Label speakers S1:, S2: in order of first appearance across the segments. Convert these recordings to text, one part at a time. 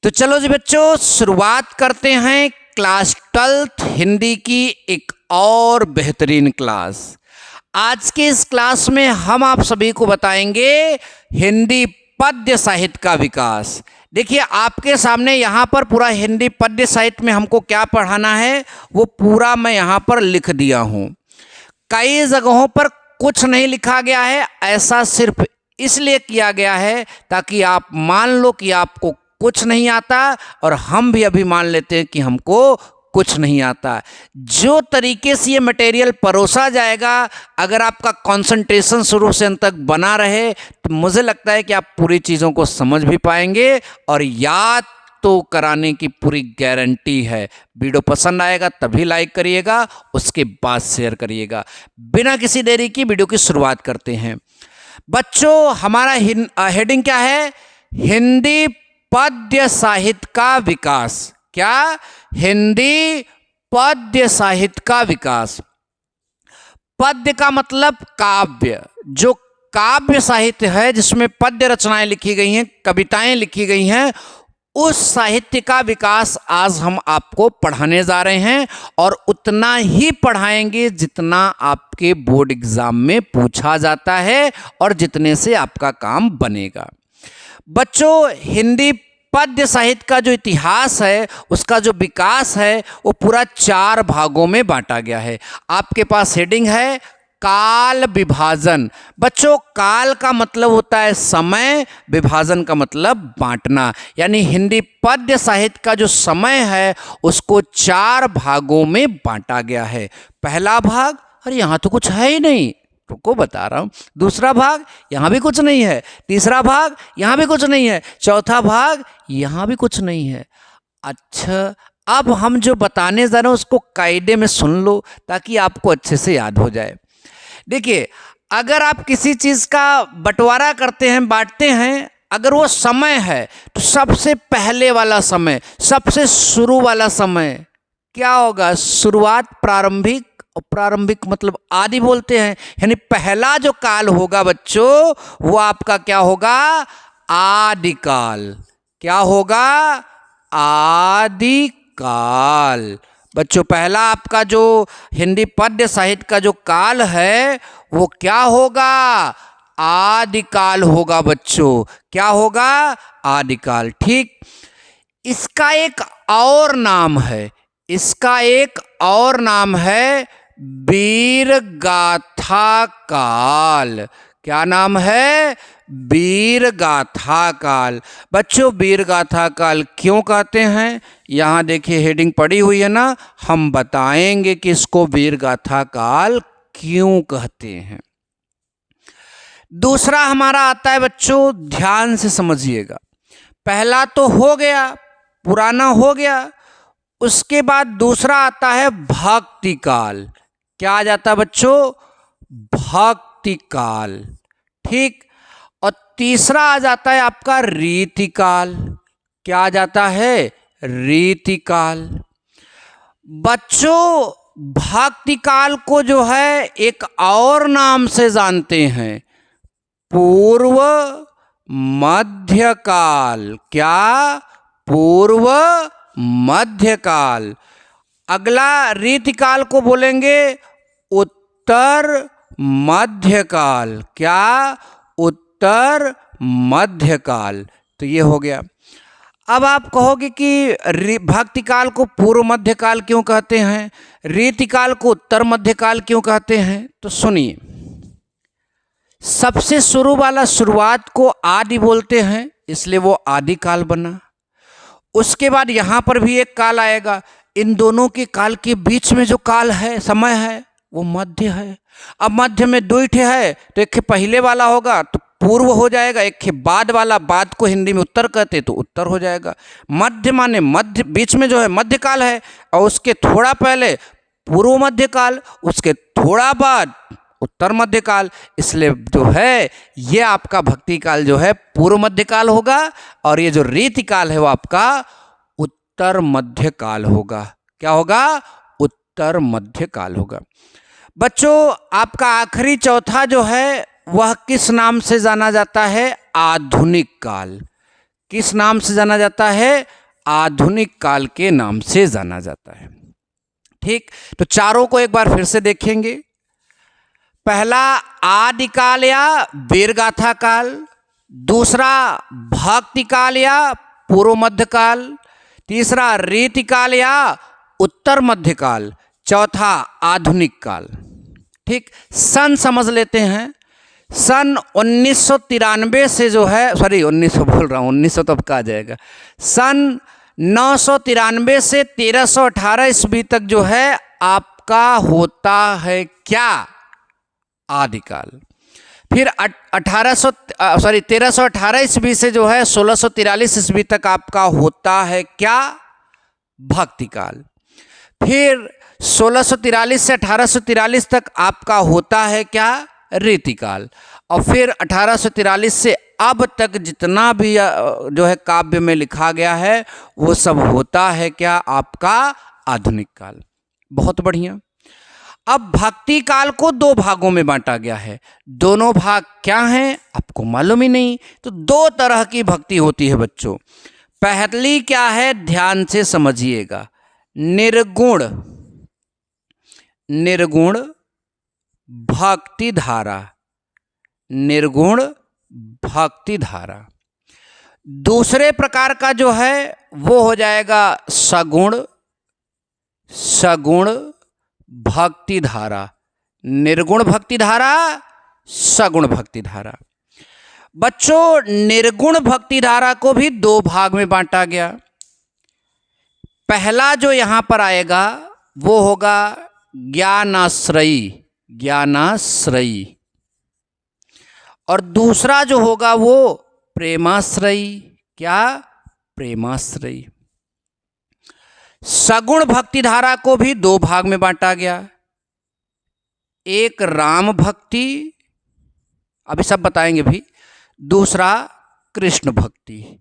S1: तो चलो जी बच्चों, शुरुआत करते हैं क्लास 12th हिंदी की एक और बेहतरीन क्लास। आज के इस क्लास में हम आप सभी को बताएंगे हिंदी पद्य साहित्य का विकास। देखिए, आपके सामने यहाँ पर पूरा हिंदी पद्य साहित्य में हमको क्या पढ़ाना है वो पूरा मैं यहाँ पर लिख दिया हूँ। कई जगहों पर कुछ नहीं लिखा गया है, ऐसा सिर्फ इसलिए किया गया है ताकि आप मान लो कि आपको कुछ नहीं आता और हम भी अभी मान लेते हैं कि हमको कुछ नहीं आता। जो तरीके से ये मटेरियल परोसा जाएगा, अगर आपका कंसंट्रेशन शुरू से अंत तक बना रहे तो मुझे लगता है कि आप पूरी चीज़ों को समझ भी पाएंगे और याद तो कराने की पूरी गारंटी है। वीडियो पसंद आएगा तभी लाइक करिएगा, उसके बाद शेयर करिएगा। बिना किसी देरी की वीडियो की शुरुआत करते हैं। बच्चों, हमारा हेडिंग क्या है? हिंदी पद्य साहित्य का विकास। क्या? हिंदी पद्य साहित्य का विकास। पद्य का मतलब काव्य। जो काव्य साहित्य है जिसमें पद्य रचनाएं लिखी गई हैं, कविताएं लिखी गई हैं, उस साहित्य का विकास आज हम आपको पढ़ाने जा रहे हैं और उतना ही पढ़ाएंगे जितना आपके बोर्ड एग्जाम में पूछा जाता है और जितने से आपका काम बनेगा। बच्चों, हिंदी पद्य साहित्य का जो इतिहास है, उसका जो विकास है, वो पूरा 4 भागों में बांटा गया है। आपके पास हेडिंग है काल विभाजन। बच्चों, काल का मतलब होता है समय, विभाजन का मतलब बांटना। यानी हिंदी पद्य साहित्य का जो समय है उसको 4 भागों में बांटा गया है। पहला भाग, अरे यहाँ तो कुछ है ही नहीं, को बता रहा हूँ। दूसरा भाग, यहाँ भी कुछ नहीं है। तीसरा भाग, यहाँ भी कुछ नहीं है। चौथा भाग, यहाँ भी कुछ नहीं है। अच्छा, अब हम जो बताने जा रहे हैं उसको कायदे में सुन लो ताकि आपको अच्छे से याद हो जाए। देखिए, अगर आप किसी चीज़ का बंटवारा करते हैं, बांटते हैं, अगर वो समय है तो सबसे पहले वाला समय, सबसे शुरू वाला समय क्या होगा? शुरुआत, प्रारंभिक। और प्रारंभिक मतलब आदि बोलते हैं। यानी पहला जो काल होगा बच्चों, वो आपका क्या होगा? आदिकाल। क्या होगा? आदिकाल। बच्चों, पहला आपका जो हिंदी पद्य साहित्य का जो काल है वो क्या होगा? आदिकाल होगा बच्चों। क्या होगा? आदिकाल। ठीक, इसका एक और नाम है, इसका एक और नाम है वीरगाथा काल। क्या नाम है? वीरगाथा काल। बच्चों, वीरगाथा काल क्यों कहते हैं? यहाँ देखिए हेडिंग पड़ी हुई है ना, हम बताएंगे कि इसको वीरगाथा काल क्यों कहते हैं। दूसरा हमारा आता है बच्चों, ध्यान से समझिएगा। पहला तो हो गया, पुराना हो गया। उसके बाद दूसरा आता है भक्ति काल। क्या आ जाता है बच्चों? भक्ति काल। ठीक, और तीसरा आ जाता है आपका रीति काल। क्या आ जाता है? रीति काल। बच्चों, भक्ति काल को जो है एक और नाम से जानते हैं, पूर्व मध्यकाल। क्या? पूर्व मध्यकाल। अगला रीतिकाल को बोलेंगे उत्तर मध्यकाल। क्या? उत्तर मध्यकाल। तो ये हो गया। अब आप कहोगे कि भक्तिकाल को पूर्व मध्यकाल क्यों कहते हैं, रीतिकाल को उत्तर मध्यकाल क्यों कहते हैं? तो सुनिए, सबसे शुरू वाला शुरुआत को आदि बोलते हैं, इसलिए वो आदिकाल बना। उसके बाद यहाँ पर भी एक काल आएगा। इन दोनों के काल के बीच में जो काल है, समय है, वो मध्य है। अब मध्य में 2 ठे है तो एक पहले वाला होगा तो पूर्व हो जाएगा, एक बाद वाला, बाद को हिंदी में उत्तर कहते तो उत्तर हो जाएगा। मध्य माने मध्य, बीच में जो है मध्यकाल है और उसके थोड़ा पहले पूर्व मध्यकाल, उसके थोड़ा बाद उत्तर मध्यकाल। इसलिए जो है ये आपका भक्ति काल जो है पूर्व मध्यकाल होगा और ये जो रीतिकाल है वो आपका उत्तर मध्यकाल होगा। क्या होगा? उत्तर मध्यकाल होगा। बच्चों, आपका आखिरी चौथा जो है वह किस नाम से जाना जाता है? आधुनिक काल। किस नाम से जाना जाता है? आधुनिक काल के नाम से जाना जाता है। ठीक, तो चारों को एक बार फिर से देखेंगे। पहला आदिकाल या वीरगाथा काल, दूसरा भक्ति काल या पूर्व मध्य काल, तीसरा रीतिकाल या उत्तर मध्य काल, चौथा आधुनिक काल। ठीक, सन समझ लेते हैं। सन 1993 से जो है, सॉरी 1900 बोल रहा हूँ, 1900 तो अब कहा जाएगा। सन 993 से 1318 ईस्वी तक जो है आपका होता है क्या? आदिकाल। फिर 1318 ईस्वी से जो है 1643 ईस्वी तक आपका होता है क्या? भक्ति काल। फिर 1643 से 1843 तक आपका होता है क्या? रीतिकाल। और फिर 1843 से अब तक जितना भी जो है काव्य में लिखा गया है वो सब होता है क्या? आपका आधुनिक काल। बहुत बढ़िया। अब भक्ति काल को दो भागों में बांटा गया है। दोनों भाग क्या हैं आपको मालूम ही नहीं। तो दो तरह की भक्ति होती है बच्चों। पहली क्या है, ध्यान से समझिएगा। निर्गुण निर्गुण भक्ति धारा, निर्गुण भक्ति धारा। दूसरे प्रकार का जो है वो हो जाएगा सगुण सगुण भक्ति धारा। निर्गुण भक्ति धारा, सगुण भक्ति धारा। बच्चों, निर्गुण भक्ति धारा को भी दो भाग में बांटा गया। पहला जो यहां पर आएगा वो होगा ज्ञानाश्रयी, ज्ञानाश्रयी। और दूसरा जो होगा वो प्रेमाश्रयी। क्या? प्रेमाश्रयी। सगुण भक्ति धारा को भी दो भाग में बांटा गया। एक राम भक्ति, अभी सब बताएंगे भी। दूसरा कृष्ण भक्ति।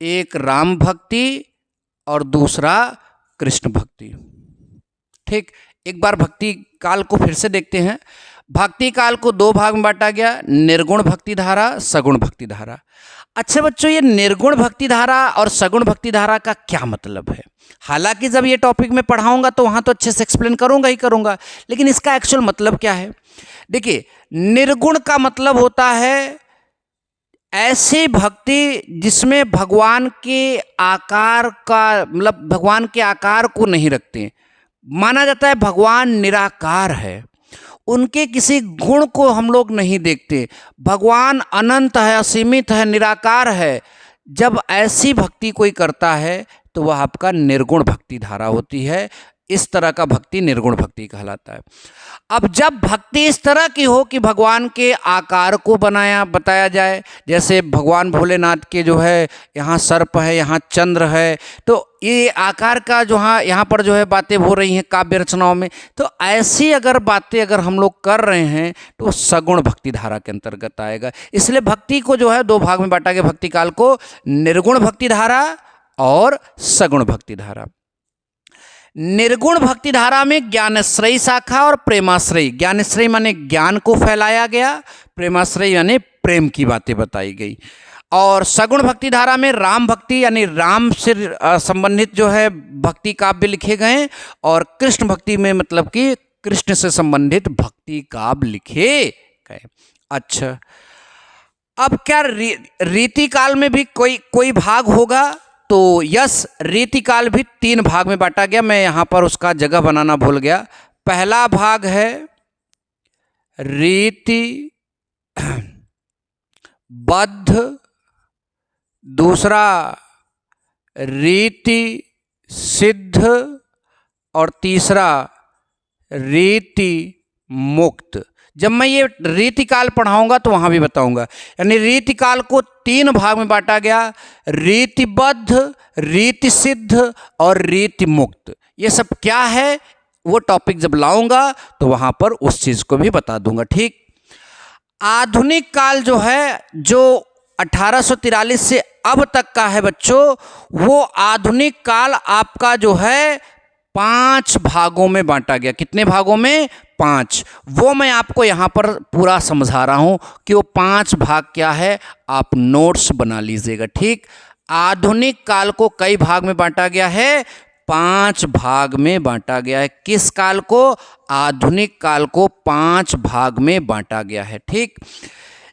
S1: एक राम भक्ति और दूसरा कृष्ण भक्ति। ठीक, एक बार भक्ति काल को फिर से देखते हैं। भक्ति काल को दो भाग में बांटा गया, निर्गुण भक्ति धारा, सगुण भक्ति धारा। अच्छा बच्चों, ये निर्गुण भक्ति धारा और सगुण भक्ति धारा का क्या मतलब है? हालांकि जब ये टॉपिक में पढ़ाऊंगा तो वहां तो अच्छे से एक्सप्लेन करूंगा ही करूंगा, लेकिन इसका एक्चुअल मतलब क्या है? देखिए, निर्गुण का मतलब होता है ऐसी भक्ति जिसमें भगवान के आकार का, मतलब भगवान के आकार को नहीं रखते। माना जाता है भगवान निराकार है, उनके किसी गुण को हम लोग नहीं देखते। भगवान अनंत है, असीमित है, निराकार है। जब ऐसी भक्ति कोई करता है तो वह आपका निर्गुण भक्ति धारा होती है। इस तरह का भक्ति निर्गुण भक्ति कहलाता है। अब जब भक्ति इस तरह की हो कि भगवान के आकार को बताया जाए, जैसे भगवान भोलेनाथ के जो है यहाँ सर्प है, यहाँ चंद्र है, तो ये आकार का जो यहाँ पर जो है बातें हो रही हैं काव्य रचनाओं में, तो ऐसी अगर बातें अगर हम लोग कर रहे हैं तो सगुण भक्ति धारा के अंतर्गत आएगा। इसलिए भक्ति को जो है दो भाग में बांटा गया, भक्ति काल को निर्गुण भक्ति धारा और सगुण भक्ति धारा। निर्गुण भक्ति धारा में ज्ञानाश्रयी शाखा और प्रेमाश्रयी। ज्ञानाश्रयी माने ज्ञान को फैलाया गया, प्रेमाश्रयी यानी प्रेम की बातें बताई गई। और सगुण भक्ति धारा में राम भक्ति यानी राम से संबंधित जो है भक्ति काव्य लिखे गए, और कृष्ण भक्ति में मतलब कि कृष्ण से संबंधित भक्ति काव्य लिखे गए। अच्छा, अब क्या रीति काल में भी कोई भाग होगा? तो यस, रीति काल भी तीन भाग में बांटा गया। मैं यहाँ पर उसका जगह बनाना भूल गया। पहला भाग है रीति बद्ध, दूसरा रीति सिद्ध और तीसरा रीति मुक्त। जब मैं ये रीति काल पढ़ाऊंगा तो वहां भी बताऊंगा। यानी रीति काल को तीन भाग में बांटा गया, रीतिबद्ध, रीति सिद्ध और रीति मुक्त। ये सब क्या है वो टॉपिक जब लाऊंगा तो वहां पर उस चीज को भी बता दूंगा। ठीक, आधुनिक काल जो है, जो 1843 से अब तक का है बच्चों, वो आधुनिक काल आपका जो है 5 भागों में बांटा गया। कितने भागों में? 5। वो मैं आपको यहाँ पर पूरा समझा रहा हूँ कि वो 5 भाग क्या है, आप नोट्स बना लीजिएगा। ठीक, आधुनिक काल को कई भाग में बांटा गया है, 5 भाग में बांटा गया है। किस काल को? आधुनिक काल को 5 भाग में बांटा गया है। ठीक,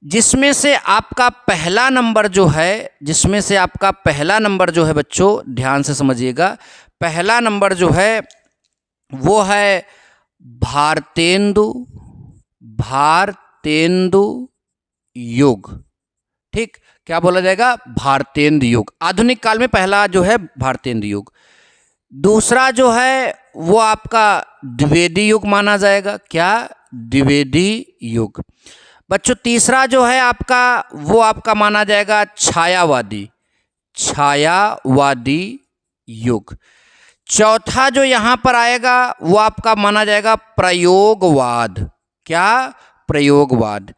S1: जिसमें से आपका पहला नंबर जो है, बच्चों ध्यान से समझिएगा, पहला नंबर जो है वो है भारतेंदु युग। ठीक, क्या बोला जाएगा? भारतेंदु युग। आधुनिक काल में पहला जो है भारतेंदु युग। दूसरा जो है वो आपका द्विवेदी युग माना जाएगा। क्या? द्विवेदी युग। बच्चों तीसरा जो है आपका वो आपका माना जाएगा छायावादी युग। चौथा जो यहाँ पर आएगा वो आपका माना जाएगा प्रयोगवाद। क्या? प्रयोगवाद।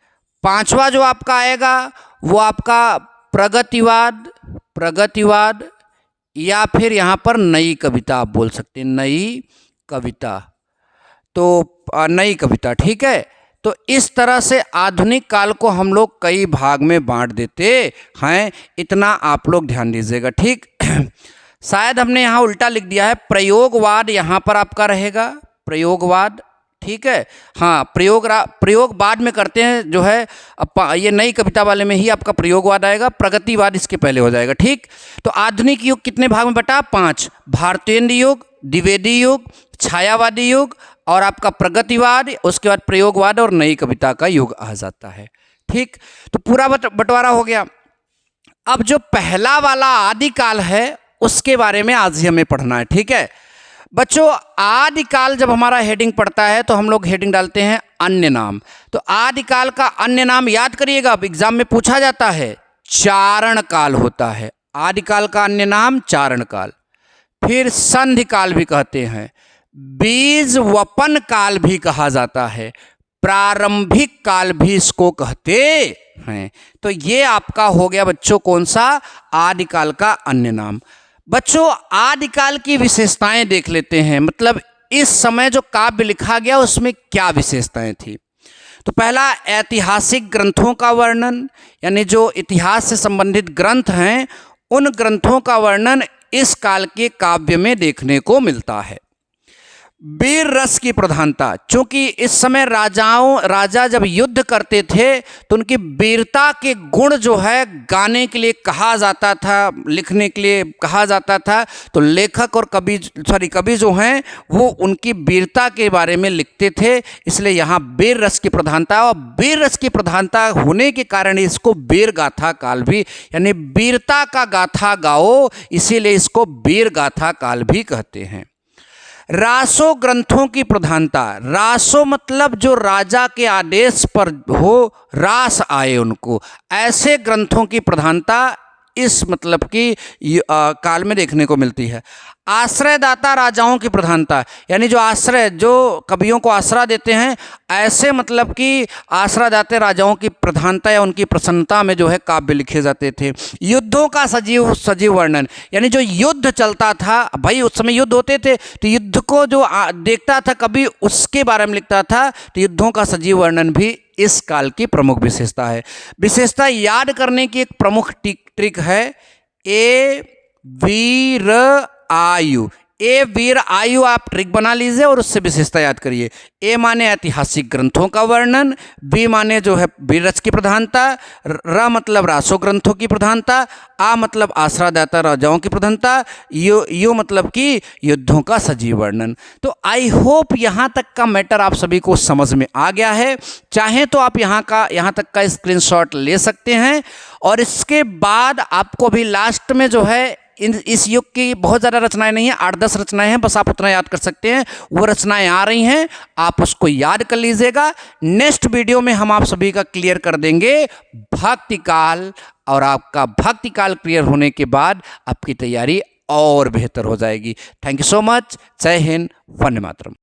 S1: पांचवा जो आपका आएगा वो आपका प्रगतिवाद या फिर यहाँ पर नई कविता आप बोल सकते हैं, नई कविता। ठीक है, तो इस तरह से आधुनिक काल को हम लोग कई भाग में बांट देते हैं, इतना आप लोग ध्यान दीजिएगा। ठीक, शायद हमने यहाँ उल्टा लिख दिया है, प्रयोगवाद यहाँ पर आपका रहेगा, प्रयोगवाद। ठीक है, हाँ, प्रयोग बाद में करते हैं जो है, ये नई कविता वाले में ही आपका प्रयोगवाद आएगा, प्रगतिवाद इसके पहले हो जाएगा। ठीक, तो आधुनिक युग कितने भाग में बटा? 5। भारतेंदु युग, द्विवेदी युग, छायावादी युग और आपका प्रगतिवाद, उसके बाद प्रयोगवाद और नई कविता का युग आ जाता है। ठीक, तो पूरा बंटवारा हो गया। अब जो पहला वाला आदिकाल है उसके बारे में आज ही हमें पढ़ना है। ठीक है बच्चों, आदिकाल जब हमारा हेडिंग पड़ता है तो हम लोग हेडिंग डालते हैं अन्य नाम। तो आदिकाल का अन्य नाम याद करिएगा, अब एग्जाम में पूछा जाता है, चारण काल होता है। आदिकाल का अन्य नाम चारण काल। फिर संधि काल भी कहते हैं, बीज वपन काल भी कहा जाता है, प्रारंभिक काल भी इसको कहते हैं। तो ये आपका हो गया बच्चों कौन सा? आदिकाल का अन्य नाम। बच्चों आदिकाल की विशेषताएं देख लेते हैं, मतलब इस समय जो काव्य लिखा गया उसमें क्या विशेषताएं थी। तो पहला ऐतिहासिक ग्रंथों का वर्णन, यानी जो इतिहास से संबंधित ग्रंथ हैं उन ग्रंथों का वर्णन इस काल के काव्य में देखने को मिलता है। वीर रस की प्रधानता, क्योंकि इस समय राजा जब युद्ध करते थे तो उनकी वीरता के गुण जो है गाने के लिए कहा जाता था, लिखने के लिए कहा जाता था। तो लेखक और कवि जो हैं वो उनकी वीरता के बारे में लिखते थे, इसलिए यहाँ वीर रस की प्रधानता। और वीर रस की प्रधानता होने के कारण इसको वीर गाथा काल भी, यानी वीरता का गाथा गाओ, इसीलिए इसको वीर गाथा काल भी कहते हैं। रासो ग्रंथों की प्रधानता, रासो मतलब जो राजा के आदेश पर हो, रास आए उनको, ऐसे ग्रंथों की प्रधानता इस मतलब की काल में देखने को मिलती है। आश्रयदाता राजाओं की प्रधानता, यानी जो कवियों को आश्रय देते हैं, ऐसे मतलब कि आश्रयदाता राजाओं की प्रधानता या उनकी प्रसन्नता में जो है काव्य लिखे जाते थे। युद्धों का सजीव वर्णन, यानी जो युद्ध चलता था, भाई उस समय युद्ध होते थे तो युद्ध को जो देखता था कभी उसके बारे में लिखता था। तो युद्धों का सजीव वर्णन भी इस काल की प्रमुख विशेषता है। विशेषता याद करने की एक प्रमुख ट्रिक है, ए वीर आयु। ए वीर आयु आप ट्रिक बना लीजिए और उससे विशेषता याद करिए। ए माने ऐतिहासिक ग्रंथों का वर्णन, बी माने जो है वीर रस की प्रधानता, र मतलब रासो ग्रंथों की प्रधानता, आ मतलब आश्रयदाता राजाओं की प्रधानता, यू मतलब कि युद्धों का सजीव वर्णन। तो आई होप यहाँ तक का मैटर आप सभी को समझ में आ गया है। चाहे तो आप यहाँ तक का स्क्रीनशॉट ले सकते हैं और इसके बाद आपको भी लास्ट में जो है इस युग की बहुत ज़्यादा रचनाएं नहीं हैं, 8-10 रचनाएं हैं, बस आप उतना याद कर सकते हैं। वो रचनाएं आ रही हैं, आप उसको याद कर लीजिएगा। नेक्स्ट वीडियो में हम आप सभी का क्लियर कर देंगे भक्ति काल, और आपका भक्ति काल क्लियर होने के बाद आपकी तैयारी और बेहतर हो जाएगी। Thank you so much. जय हिंद, वंदे मातरम।